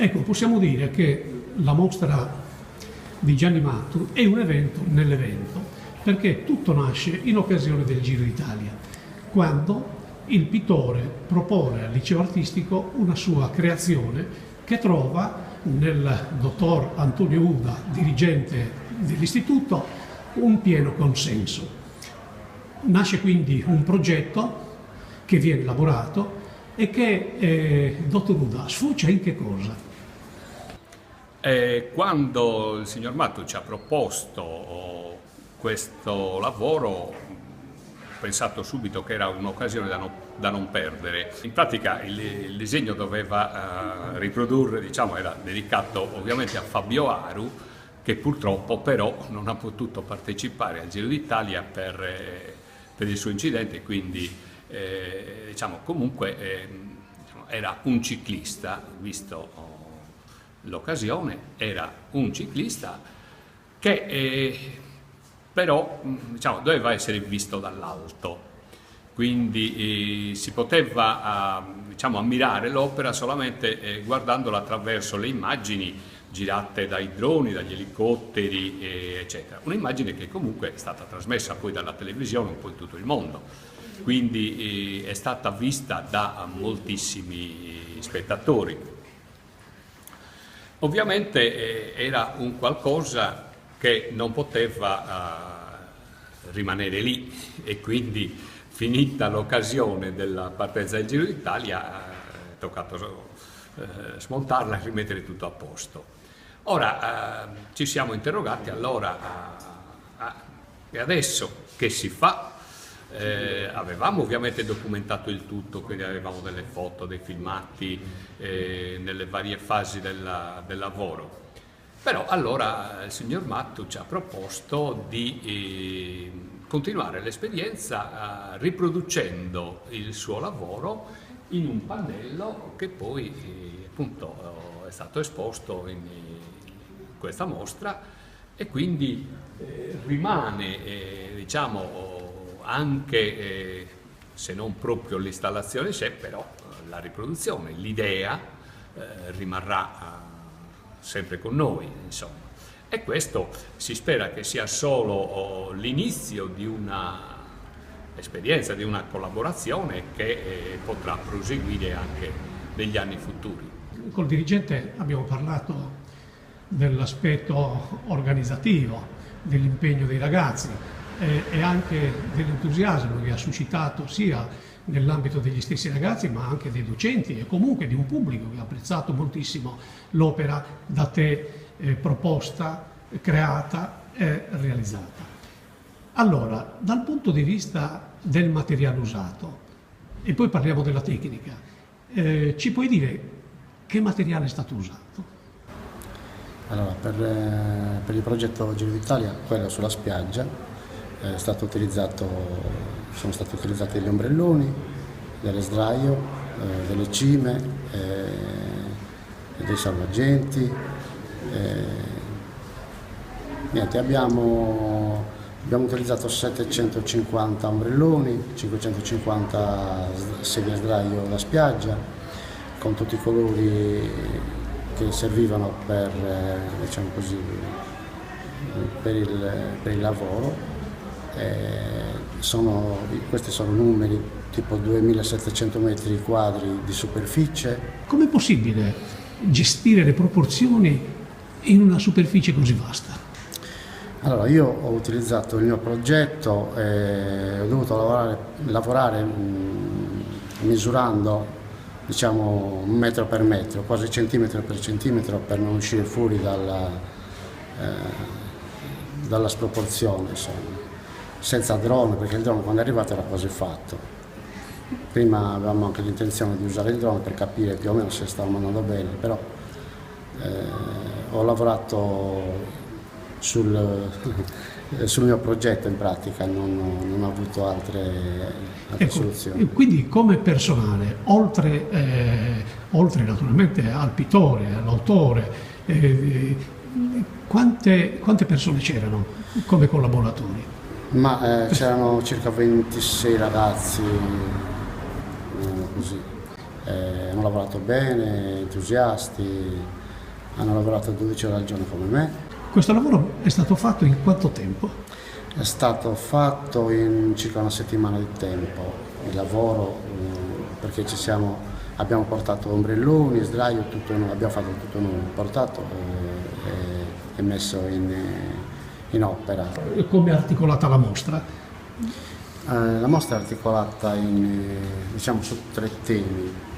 Ecco, possiamo dire che la mostra di Gianni Mattu è un evento nell'evento, perché tutto nasce in occasione del Giro d'Italia, quando il pittore propone al liceo artistico una sua creazione che trova nel dottor Antonio Uda, dirigente dell'istituto, un pieno consenso. Nasce quindi un progetto che viene elaborato e che, dottor Uda, sfocia in che cosa? Quando il signor Mattu ci ha proposto questo lavoro, ho pensato subito che era un'occasione da non perdere. In pratica il disegno doveva riprodurre, diciamo, era dedicato ovviamente a Fabio Aru, che purtroppo però non ha potuto partecipare al Giro d'Italia per il suo incidente, quindi diciamo, comunque diciamo, era un ciclista, visto l'occasione, era un ciclista che però diciamo, doveva essere visto dall'alto, quindi si poteva diciamo, ammirare l'opera solamente guardandola attraverso le immagini girate dai droni, dagli elicotteri, eccetera. Un'immagine che comunque è stata trasmessa poi dalla televisione un po' in tutto il mondo, quindi è stata vista da moltissimi spettatori. Ovviamente era un qualcosa che non poteva rimanere lì e quindi, finita l'occasione della partenza del Giro d'Italia, è toccato smontarla e rimettere tutto a posto. Ora ci siamo interrogati allora e adesso che si fa? Avevamo ovviamente documentato il tutto, quindi avevamo delle foto, dei filmati nelle varie fasi del lavoro. Però allora il signor Mattu ci ha proposto di continuare l'esperienza riproducendo il suo lavoro in un pannello che poi appunto è stato esposto in questa mostra e quindi rimane diciamo anche se non proprio l'installazione in sé, però la riproduzione, l'idea rimarrà sempre con noi, insomma. E questo si spera che sia solo l'inizio di una esperienza, di una collaborazione che potrà proseguire anche negli anni futuri. Col dirigente abbiamo parlato dell'aspetto organizzativo, dell'impegno dei ragazzi e anche dell'entusiasmo che ha suscitato sia nell'ambito degli stessi ragazzi ma anche dei docenti e comunque di un pubblico che ha apprezzato moltissimo l'opera da te proposta, creata e realizzata. Allora, dal punto di vista del materiale usato, e poi parliamo della tecnica, ci puoi dire che materiale è stato usato? Allora, per il progetto Giro d'Italia, quello sulla spiaggia, sono stati utilizzati degli ombrelloni, delle sdraio, delle cime, dei salvagenti. Niente, abbiamo utilizzato 750 ombrelloni, 550 sedie a sdraio da spiaggia, con tutti i colori che servivano per, diciamo così, per il lavoro. Questi sono numeri tipo 2700 metri quadri di superficie. Com'è possibile gestire le proporzioni in una superficie così vasta? Allora, io ho utilizzato il mio progetto e ho dovuto lavorare misurando, diciamo, metro per metro, quasi centimetro per centimetro, per non uscire fuori dalla sproporzione, insomma. Senza drone, perché il drone quando è arrivato era quasi fatto. Prima avevamo anche l'intenzione di usare il drone per capire più o meno se stavamo andando bene, però ho lavorato sul mio progetto in pratica, non ho avuto altre soluzioni. Quindi come personale, oltre naturalmente al pittore, all'autore, quante persone c'erano come collaboratori? Ma c'erano circa 26 ragazzi, così. hanno lavorato bene, entusiasti, hanno lavorato 12 ore al giorno come me. Questo lavoro è stato fatto in quanto tempo? È stato fatto in circa una settimana di tempo il lavoro, perché abbiamo portato ombrelloni, sdraio, tutto noi, abbiamo fatto tutto noi, portato e messo in opera. Come è articolata la mostra? La mostra è articolata su 3 temi.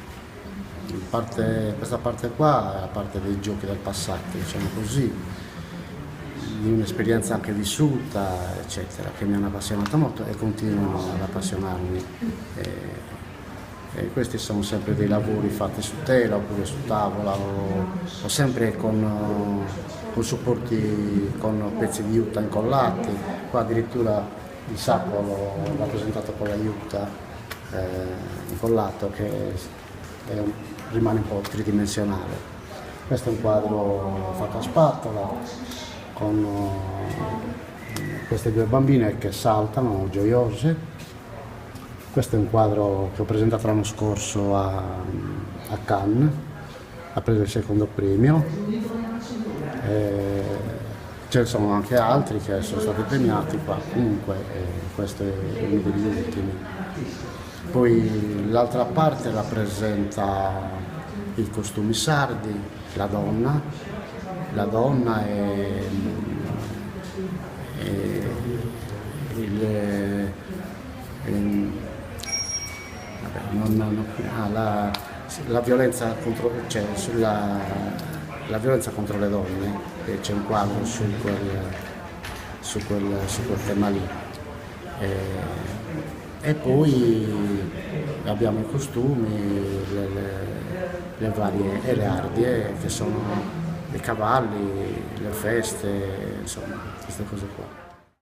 Questa parte qua è la parte dei giochi del passato, diciamo così, di un'esperienza anche vissuta, eccetera, che mi hanno appassionato molto e continuano ad appassionarmi. E questi sono sempre dei lavori fatti su tela oppure su tavola o sempre con supporti, con pezzi di juta incollati. Qua addirittura il sacco l'ho rappresentato con la juta incollato, che rimane un po' tridimensionale. Questo è un quadro fatto a spatola con queste 2 bambine che saltano, gioiose. Questo è un quadro che ho presentato l'anno scorso a Cannes, ha preso il 2° premio. Ce ne sono anche altri che sono stati premiati qua, comunque questo è uno degli ultimi. Poi l'altra parte rappresenta i costumi sardi, la donna e la violenza contro, la violenza contro le donne, e c'è un quadro su quel tema lì. E poi abbiamo i costumi, le varie e le ardie, che sono i cavalli, le feste, insomma, queste cose qua.